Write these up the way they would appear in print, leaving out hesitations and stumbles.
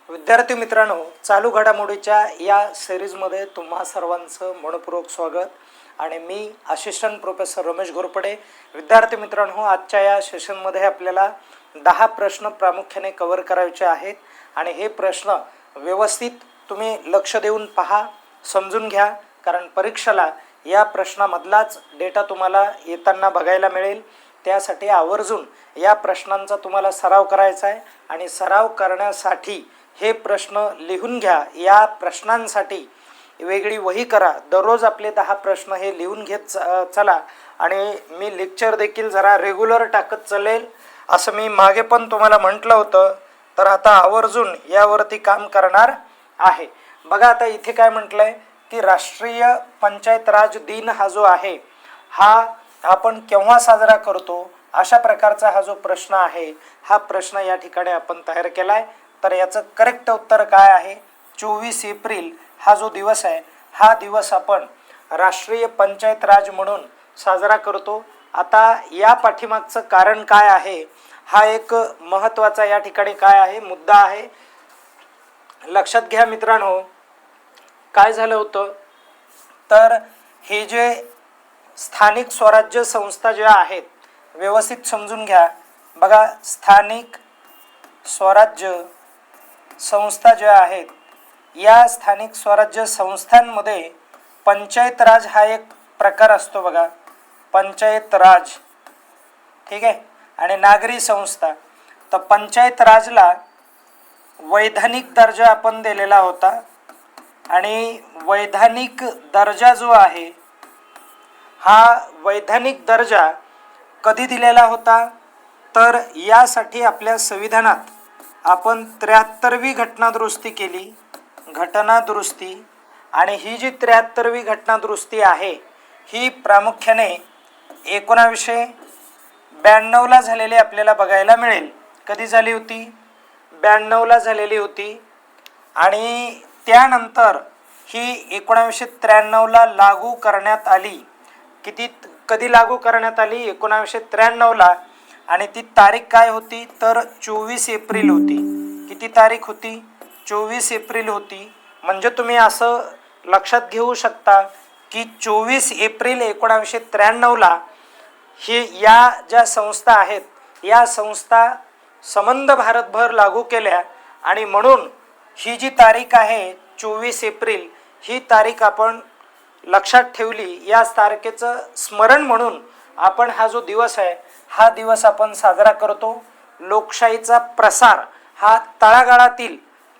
विद्यार्थी मित्रांनो, चालू घडामोडीच्या या सिरीजमध्ये तुम्हा सर्वांचं मनपूर्वक स्वागत आणि मी असिस्टंट प्रोफेसर रमेश घोरपडे. विद्यार्थी मित्रांनो, आजच्या या सेशनमध्ये आपल्याला 10 प्रश्न प्रामुख्याने कव्हर करायचे आहेत आणि हे प्रश्न व्यवस्थित तुम्ही लक्ष देऊन पहा, समजून घ्या, कारण परीक्षेला या प्रश्नामधलाच डेटा तुम्हाला येताना बघायला मिळेल. त्यासाठी आवर्जून या प्रश्नांचा तुम्हाला सराव करायचा आहे आणि सराव करण्यासाठी हे प्रश्न लिहून घ्या. या प्रश्नांसाठी वेगळी वही करा. दररोज आपले 10 प्रश्न हे लिहून घेत चला आणि मी लेक्चर देखील जरा रेग्युलर टाकत चालेल असं मी मागे पण तुम्हाला म्हटलं होतं. तर आता आवर्जून यावरती काम करणार आहे. बघा, आता इथे काय म्हटलंय की राष्ट्रीय पंचायत राज दिन हा जो आहे हा आपण केव्हा साजरा करतो, अशा प्रकारचा हा जो प्रश्न आहे हा प्रश्न या ठिकाणी आपण तयार केलाय. तर याचं करेक्ट उत्तर काय आहे? 24 एप्रिल हा जो दिवस आहे हा दिवस आपण राष्ट्रीय पंचायत राज म्हणून साजरा करतो. आता या पाठीमागचं कारण काय आहे हा एक महत्त्वाचा या ठिकाणी काय आहे मुद्दा आहे. लक्षात घ्या मित्रांनो, काय झालं होतं तर हे जे स्थानिक स्वराज्य संस्था ज्या आहेत व्यवस्थित समजून घ्या. बघा, स्थानिक स्वराज्य संस्था ज्या आहेत या स्थानिक स्वराज्य संस्थांमध्ये पंचायत राज हा एक प्रकार असतो. बघा, पंचायत राज, ठीक आहे, आणि नागरी संस्था. तर पंचायत राजला वैधानिक दर्जा आपण दिलेला होता आणि वैधानिक दर्जा जो आहे हा वैधानिक दर्जा कधी दिलेला होता तर यासाठी आपल्या संविधानात आपण 73वी घटनादुरुस्ती केली, घटनादुरुस्ती. आणि ही जी 73वी घटनादुरुस्ती आहे ही प्रामुख्याने 1992ला झालेली आपल्याला बघायला मिळेल. कधी झाली होती? 92ला झालेली होती. आणि त्यानंतर ही 1993ला लागू करण्यात आली. कधी लागू करण्यात आली? 1993ला. आणि ती तारीख काय होती तर 24 एप्रिल होती. किती तारीख होती? 24 एप्रिल होती. म्हणजे तुम्ही असं लक्षात घेऊ शकता की 24 एप्रिल 1993ला ही या ज्या संस्था आहेत या संस्था संबंध भारतभर लागू केल्या आणि म्हणून ही जी तारीख आहे 24 एप्रिल ही तारीख आपण लक्षात ठेवली. या तारखेचं स्मरण म्हणून आपण हा जो दिवस आहे हा दिवस आपण साजरा करतो. लोकशाहीचा प्रसार हा तळागाळातील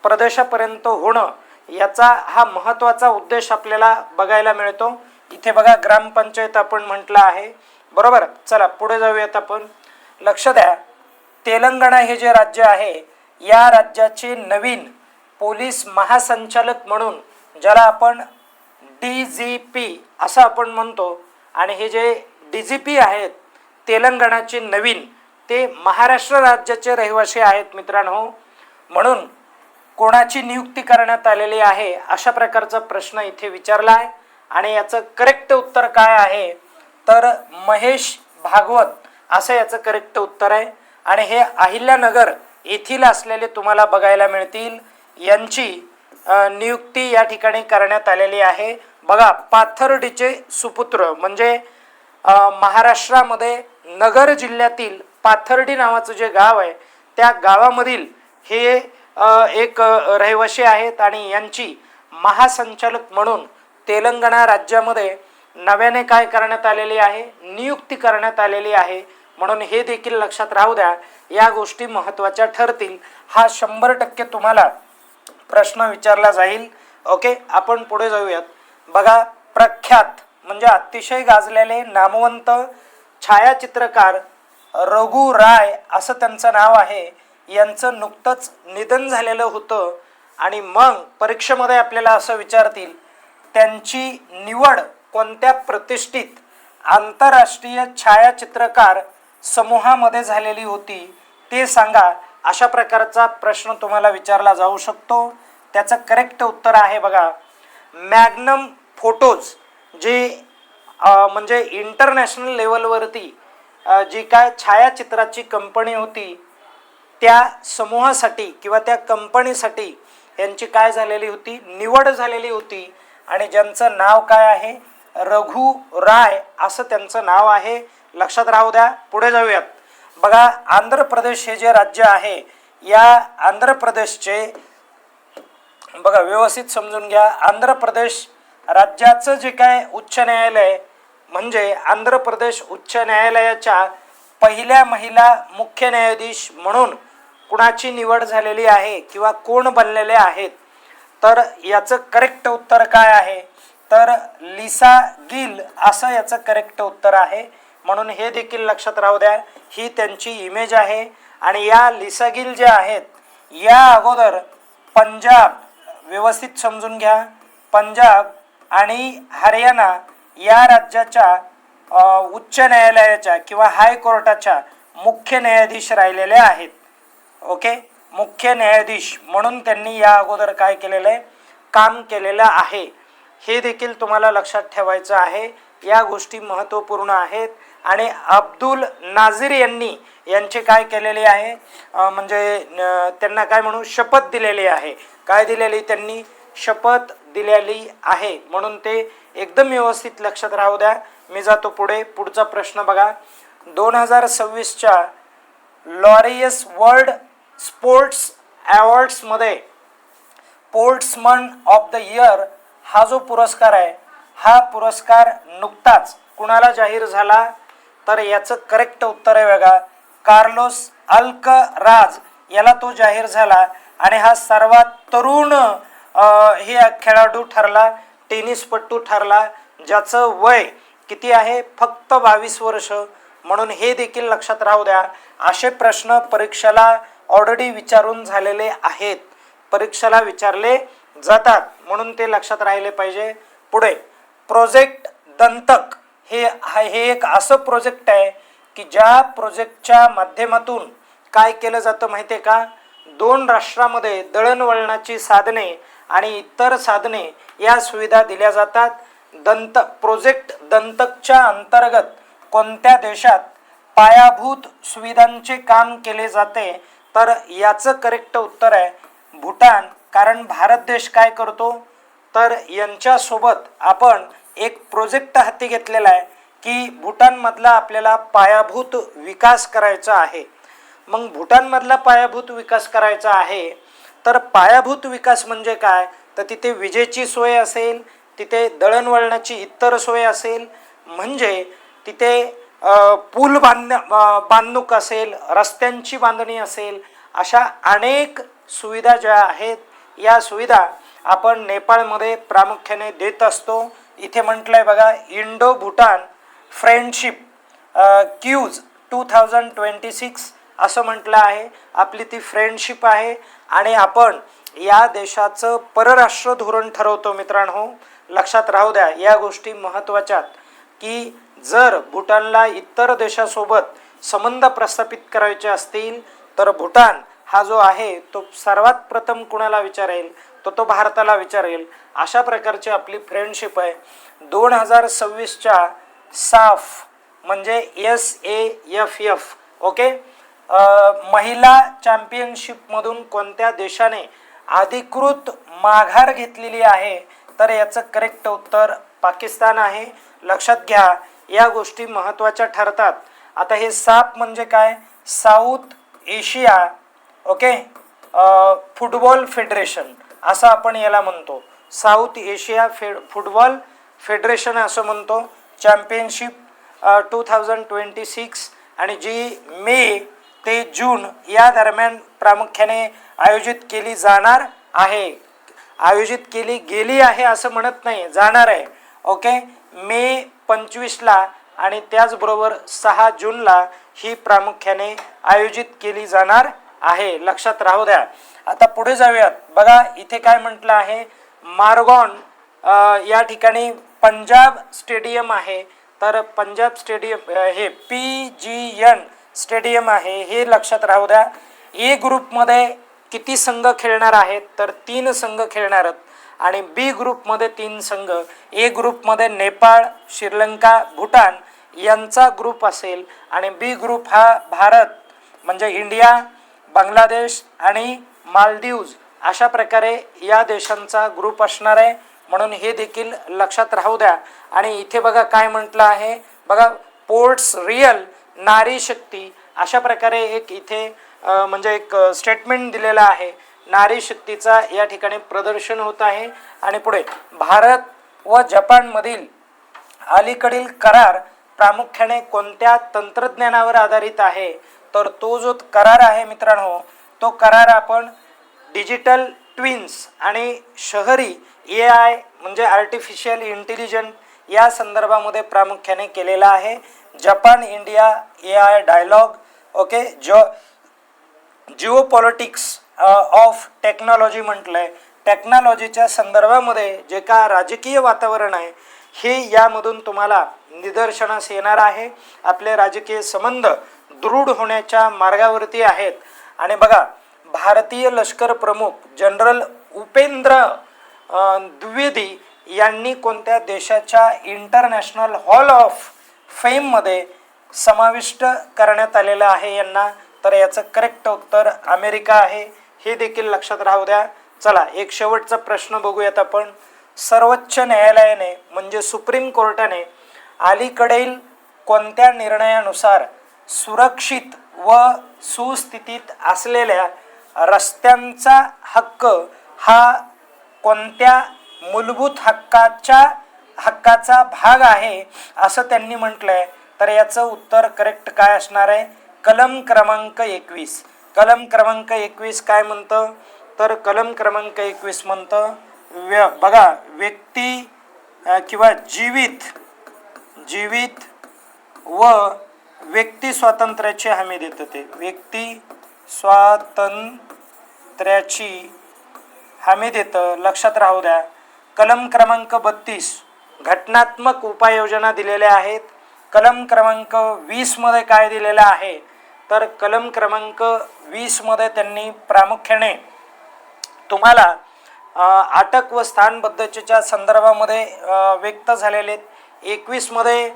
प्रदेशापर्यंत होणं याचा हा महत्त्वाचा उद्देश आपल्याला बघायला मिळतो. इथे बघा, ग्रामपंचायत आपण म्हटलं आहे, बरोबर. चला पुढे जाऊयात आपण. लक्ष द्या, तेलंगणा हे जे राज्य आहे या राज्याचे नवीन पोलीस महासंचालक म्हणून, ज्याला आपण DGP असं आपण म्हणतो, आणि हे जे DGP आहेत तेलंगणाचे नवीन, ते महाराष्ट्र राज्याचे रहिवासी आहेत मित्रांनो. म्हणून कोणाची नियुक्ती करण्यात आलेली आहे अशा प्रकारचा प्रश्न इथे विचारला आहे आणि याचं करेक्ट उत्तर काय आहे तर महेश भागवत असं याचं करेक्ट उत्तर आहे. आणि हे अहिल्यानगर येथील असलेले तुम्हाला बघायला मिळतील. यांची नियुक्ती या ठिकाणी करण्यात आलेली आहे. बघा, पाथर्डीचे सुपुत्र म्हणजे महाराष्ट्रामध्ये नगर जिल्ह्यातील पाथर्डी नावाचं जे गाव आहे त्या गावामधील हे एक रहिवासी आहेत आणि यांची महासंचालक म्हणून तेलंगणा राज्यामध्ये नव्याने काय करण्यात आलेली आहे? नियुक्ती करण्यात आलेली आहे. म्हणून हे देखील लक्षात राहू द्या, या गोष्टी महत्त्वाच्या ठरतील. हा 100% तुम्हाला प्रश्न विचारला जाईल. ओके, आपण पुढे जाऊयात. बघा, प्रख्यात म्हणजे अतिशय गाजलेले नामवंत छायाचित्रकार रघु राय असं त्यांचं नाव आहे. यांचं नुकतंच निधन झालेलं होतं आणि मग परीक्षेमध्ये आपल्याला असं विचारतील त्यांची निवड कोणत्या प्रतिष्ठित आंतरराष्ट्रीय छायाचित्रकार समूहामध्ये झालेली होती ते सांगा, अशा प्रकारचा प्रश्न तुम्हाला विचारला जाऊ शकतो. त्याचं करेक्ट उत्तर आहे बघा, मॅग्नम फोटोज. जी म्हणजे इंटरनॅशनल लेवलवरती जी काय छायाचित्राची कंपनी होती त्या समूहासाठी किंवा त्या कंपनीसाठी यांची काय झालेली होती, निवड झालेली होती. आणि ज्यांचं नाव काय आहे, रघु राय असं त्यांचं नाव आहे. लक्षात राहू द्या. पुढे जाऊयात. बघा, आंध्र प्रदेश हे जे राज्य आहे, या आंध्र प्रदेशचे बघा व्यवस्थित समजून घ्या. आंध्र प्रदेश राज्याचं जे काय उच्च न्यायालय म्हणजे आंध्र प्रदेश उच्च न्यायालयाच्या पहिल्या महिला मुख्य न्यायाधीश म्हणून कुणाची निवड झालेली आहे किंवा कोण बनलेले आहेत, तर याचं करेक्ट उत्तर काय आहे, तर लिसा गिल असं याचं करेक्ट उत्तर आहे. म्हणून हे देखील लक्षात राहू द्या. ही त्यांची इमेज आहे. आणि या लिसा गिल ज्या आहेत, या अगोदर पंजाब, व्यवस्थित समजून घ्या, पंजाब आणि हरियाणा या राज्याच्या उच्च न्यायालयाच्या किंवा हायकोर्टाच्या मुख्य न्यायाधीश राहिलेले आहेत. ओके, मुख्य न्यायाधीश म्हणून त्यांनी या अगोदर काय केलेलं आहे, काम केलेलं आहे. हे देखील तुम्हाला लक्षात ठेवायचं आहे. या गोष्टी महत्त्वपूर्ण आहेत. आणि अब्दुल नाझीर यांचे काय केलेले आहे, म्हणजे त्यांना काय म्हणू, शपथ दिलेली आहे. काय दिलेली, त्यांनी शपथ दिलेली आहे. म्हणून ते एकदम व्यवस्थित लक्षात राहू द्या. मी जातो पुढे. पुढचा प्रश्न बघा. 2026च्या लॉरियस वर्ल्ड स्पोर्ट्स अवॉर्ड्समध्ये स्पोर्ट्समन ऑफ द इयर हा जो पुरस्कार आहे, हा पुरस्कार नुकताच कुणाला जाहीर झाला, तर याचं करेक्ट उत्तर आहे बघा, कार्लोस अल्कराज याला तो जाहीर झाला. आणि हा सर्वात तरुण हे खेळाडू ठरला, टेनिसपटू ठरला, ज्याचं वय किती आहे, फक्त 22 वर्ष. म्हणून हे देखील लक्षात राहू द्या. असे प्रश्न परीक्षेला ऑलरेडी विचारून झालेले आहेत, परीक्षेला विचारले जातात, म्हणून ते लक्षात राहिले पाहिजे. पुढे प्रोजेक्ट दंतक हे एक असं प्रोजेक्ट आहे की ज्या प्रोजेक्टच्या माध्यमातून काय केलं जातं माहिती आहे का, 2 राष्ट्रामध्ये दळणवळणाची साधने आणि इतर साधने या सुविधा दिल्या जातात. प्रोजेक्ट दंतकच्या अंतर्गत कोणत्या देशात पायाभूत सुविधांचे काम केले जाते, तर याचं करेक्ट उत्तर आहे भूटान. कारण भारत देश काय करतो, तर यांच्यासोबत आपण एक प्रोजेक्ट हाती घेतलेला आहे की भूटानमधला आपल्याला पायाभूत विकास करायचा आहे. मग भूटानमधला पायाभूत विकास करायचा आहे, तर पायाभूत विकास म्हणजे काय, तर तिथे विजेची सोय असेल, तिथे दळणवळणाची इतर सोय असेल, म्हणजे तिथे पूल बांधणूक असेल, रस्त्यांची बांधणी असेल, अशा अनेक सुविधा ज्या आहेत, या सुविधा आपण नेपाळमध्ये प्रामुख्याने देत असतो. इथे म्हटलं आहे बघा, इंडो भूटान फ्रेंडशिप क्यूज 2026 असं म्हटलं आहे. आपली ती फ्रेंडशिप आहे आणि आपण या देशाचं परराष्ट्र धोरण ठरवतो. मित्रांनो, लक्षात राहू द्या या गोष्टी महत्त्वाच्या की जर भूटानला इतर देशासोबत संबंध प्रस्थापित करायचे असतील, तर भूटान हा जो आहे तो सर्वात प्रथम कुणाला विचारेल, तो भारताला विचारेल. अशा प्रकारची आपली फ्रेंडशिप आहे. 2026च्या साफ म्हणजे SAFF ओके, महिला चॅम्पियनशिपमधून कोणत्या देशाने अधिकृत माघार घेतलेली आहे, तर याचं करेक्ट उत्तर पाकिस्तान आहे. लक्षात घ्या, या गोष्टी महत्त्वाच्या ठरतात. आता हे साफ म्हणजे काय, south Asia okay football federation असं आपण याला म्हणतो. साऊथ एशिया फुटबॉल फेडरेशन असं म्हणतो. चॅम्पियनशिप 2026 आणि जी मे ते जून या दरम्यान प्रामुख्याने आयोजित केली जाणार आहे. आयोजित केली गेली आहे असं म्हणत नाही, जाणार आहे. ओके, मे 25ला आणि त्याचबरोबर 6 जूनला ही प्रामुख्याने आयोजित केली जाणार आहे. लक्षात राहू द्या. आता पुढे जाऊयात. बघा इथे काय म्हटलं आहे, मार्गॉन या ठिकाणी पंजाब स्टेडियम आहे, तर पंजाब स्टेडियम हे PGN स्टेडियम आहे, हे लक्षात राहू द्या. ए ग्रुपमध्ये किती संघ खेळणार आहेत, तर 3 संघ खेळणार आहेत आणि बी ग्रुपमध्ये 3 संघ. ए ग्रुपमध्ये नेपाळ, श्रीलंका, भूटान यांचा ग्रुप असेल आणि बी ग्रुप हा भारत म्हणजे इंडिया, बांगलादेश आणि मालदीव्ज अशा प्रकारे या देशांचा ग्रुप असणार आहे, म्हणून हे देखील लक्षात राहू द्या. आणि इथे बघा काय म्हटलं आहे बघा, पोर्ट्स रियल नारी शक्ती अशा प्रकारे एक इथे म्हणजे एक स्टेटमेंट दिलेलं आहे. नारी शक्तीचा या ठिकाणी प्रदर्शन होत आहे. आणि पुढे भारत व जपानमधील अलीकडील करार प्रामुख्याने कोणत्या तंत्रज्ञानावर आधारित आहे, तर तो जो करार आहे मित्रांनो, तो करार आपण डिजिटल ट्विन्स आणि शहरी AI म्हणजे आर्टिफिशियल इंटेलिजन्स या संदर्भामध्ये प्रामुख्याने केलेला आहे. Japan India AI dialogue, okay, geopolitics of technology म्हटलंय. टेक्नॉलॉजीच्या संदर्भामध्ये जे का राजकीय वातावरण आहे हे यामधून तुम्हाला निदर्शनास येणार आहे. आपले राजकीय संबंध दृढ होण्याच्या मार्गावरती आहेत. आणि बघा, भारतीय लष्कर प्रमुख जनरल उपेंद्र द्विवेदी यांनी कोणत्या देशाच्या इंटरनॅशनल हॉल ऑफ फेममध्ये समाविष्ट करण्यात आलेलं आहे यांना, तर याचं करेक्ट उत्तर अमेरिका आहे. हे देखील लक्षात राहू द्या. चला एक शेवटचा प्रश्न बघूयात आपण. सर्वोच्च न्यायालयाने म्हणजे सुप्रीम कोर्टाने अलीकडील कोणत्या निर्णयानुसार सुरक्षित व सुस्थितीत असलेल्या रस्त्यांचा हक्क हा कोणत्या मूलभूत हक्काचा भाग आहे असं त्यांनी म्हटलंय, तर याचं उत्तर करेक्ट काय असणार आहे? कलम क्रमांक 21. कलम क्रमांक 21 काय म्हणतं, तर कलम क्रमांक 21 म्हणतं बघा, व्यक्ती किंवा जीवित व व्यक्ती स्वातंत्र्याची हमी देतं. ते व्यक्ती स्वातंत्र्याची हमी देतं, लक्षात राहू द्या. कलम क्रमांक 32 घटनात्मक उपाययोजना दिलेल्या आहेत. कलम क्रमांक 20 मध्ये काय दिलेलं आहे, तर कलम क्रमांक 20 मध्ये त्यांनी प्रामुख्याने तुम्हाला अटक व स्थानबद्धतेच्या संदर्भामध्ये व्यक्त झालेले. 21 मध्ये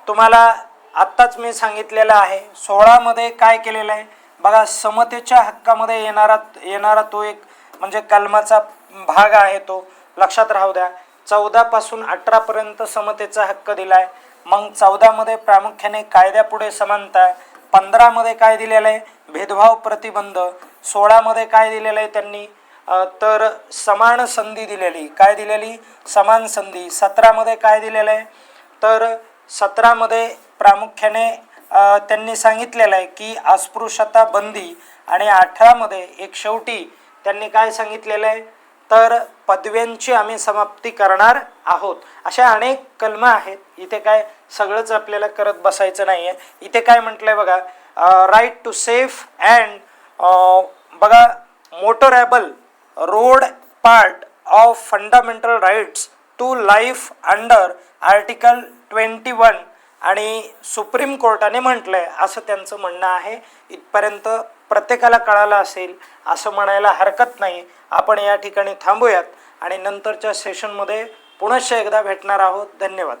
तुम्हाला आत्ताच मी सांगितलेलं आहे. 16 मध्ये काय केलेलं आहे बघा, समतेच्या हक्कामध्ये येणारा तो एक म्हणजे कलमाचा भाग आहे, तो लक्षात राहू द्या. 14 पासून 18 पर्यंत समतेचा हक्क दिलाय. मग 14 मध्ये प्रामुख्याने कायद्यापुढे समानता. 15 मध्ये काय दिलेलं आहे, भेदभाव प्रतिबंध. 16 मध्ये काय दिलेलं आहे त्यांनी, तर समान संधी दिलेली. काय दिलेली, समान संधी. 17 मध्ये काय दिलेलं आहे, तर 17 मध्ये प्रामुख्याने त्यांनी सांगितलेलं आहे की अस्पृश्यता बंदी. आणि 18 मध्ये एक शेवटी त्यांनी काय सांगितलेलं आहे, तर पदव्यांची आम्ही समाप्ती करणार आहोत. अशा अनेक कलम आहेत. इथे काय सगळंच आपल्याला करत बसायचं नाही आहे. इथे काय म्हटलंय बघा, राईट टू सेफ अँड बघा motorable road part of fundamental rights to life under article 21 आणि सुप्रीम कोर्टाने म्हटलंय असं त्यांचं म्हणणं आहे. इथपर्यंत प्रत्येकाला कळालं असेल असं म्हणायला हरकत नाही. आपण या ठिकाणी थांबूयात आणि नंतरच्या सेशनमध्ये पुनश्च एकदा भेटणार आहोत. धन्यवाद.